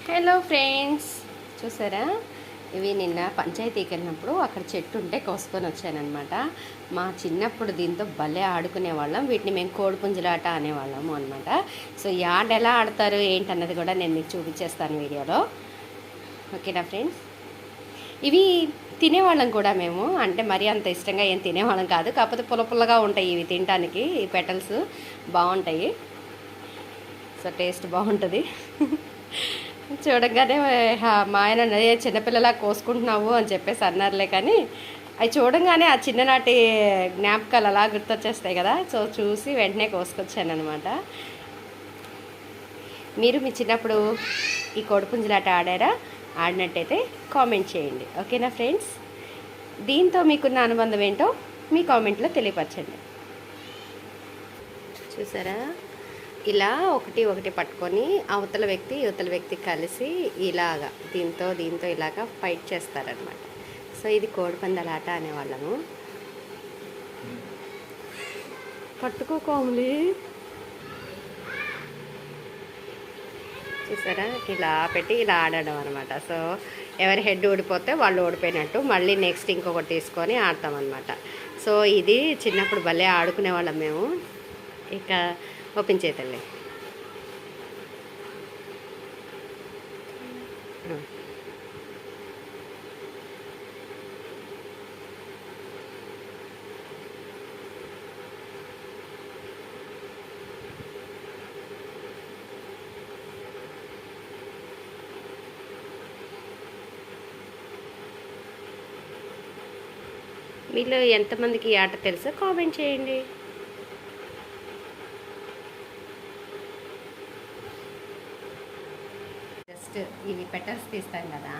Hello friends, చూసారా? ఇవి నిన్న పంచాయతీకి వెళ్ళినప్పుడు అక్కడ చెట్టు ఉంటే కోసుకొని వచ్చానమాట. మా చిన్నప్పుడు దీంతో భలే ఆడుకునేవాళ్ళం. వీటిని మేము కోడిపుంజులాట అనేవాళ్ళము అనమాట. సో ఈ ఆట ఎలా ఆడతారు ఏంటన్నది కూడా నేను మీకు చూపించేస్తాను వీడియోలో. ఓకేనా ఫ్రెండ్స్? ఇవి తినేవాళ్ళం కూడా మేము, అంటే మరీ అంత ఇష్టంగా ఏం తినేవాళ్ళం కాదు, కాకపోతే పుల్లగా ఉంటాయి ఇవి తినడానికి. ఈ పెటల్స్ బాగుంటాయి, సో టేస్ట్ బాగుంటుంది. చూడగానే మా ఆయన చిన్నపిల్లలా కోసుకుంటున్నావు అని చెప్పేసి అన్నారులే, కానీ అవి చూడంగానే ఆ చిన్ననాటి జ్ఞాపకాలు అలా గుర్తొచ్చేస్తాయి కదా. సో చూసి వెంటనే కోసుకొచ్చాను అనమాట. మీరు మీ చిన్నప్పుడు ఈ కోడిపుంజులాట ఆడారా? ఆడినట్టయితే కామెంట్ చేయండి. ఓకేనా ఫ్రెండ్స్? దీంతో మీకున్న అనుబంధం ఏంటో మీ కామెంట్లో తెలియపరచండి. చూసారా? ఇలా ఒకటి ఒకటి పట్టుకొని అవతల వ్యక్తి యువతల వ్యక్తి కలిసి ఇలాగా దీంతో ఇలాగా ఫైట్ చేస్తారనమాట. సో ఇది కోడిపందాలాట అనేవాళ్ళము. పట్టుకోకోములి, చూసారా? ఇలా పెట్టి ఇలా ఆడడం అనమాట. సో ఎవరి హెడ్ ఓడిపోతే వాళ్ళు ఓడిపోయినట్టు. మళ్ళీ నెక్స్ట్ ఇంకొకటి తీసుకొని ఆడతామన్నమాట. సో ఇది చిన్నప్పుడు భలే ఆడుకునేవాళ్ళం మేము. ఇక ఓపెన్ చేతలే. మీలో ఎంతమందికి ఈ ఆట తెలుసో కామెంట్ చేయండి. జస్ట్ ఇవి పెటల్స్ తీస్తాం కదా,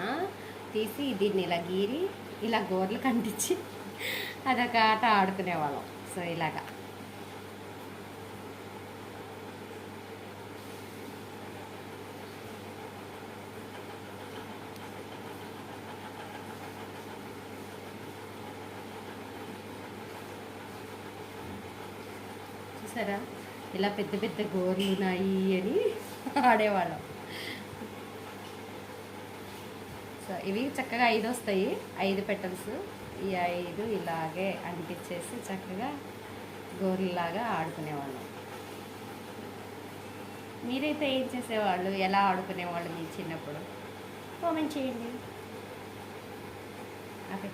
తీసి దీన్ని ఇలా గీరి ఇలా గోర్లు కంటించి అదొక ఆట ఆడుకునేవాళ్ళం. సో ఇలాగా చూసారా? ఇలా పెద్ద పెద్ద గోర్లు ఉన్నాయి అని ఆడేవాళ్ళం. సో ఇవి చక్కగా 5 వస్తాయి, 5 పెటల్స్. ఈ 5 ఇలాగే అంటించేసి చక్కగా గోర్లాగా ఆడుకునేవాళ్ళం. మీరైతే ఏం చేసేవాళ్ళు, ఎలా ఆడుకునేవాళ్ళు మీ చిన్నప్పుడు? కామెంట్ చేయండి. ఓకే.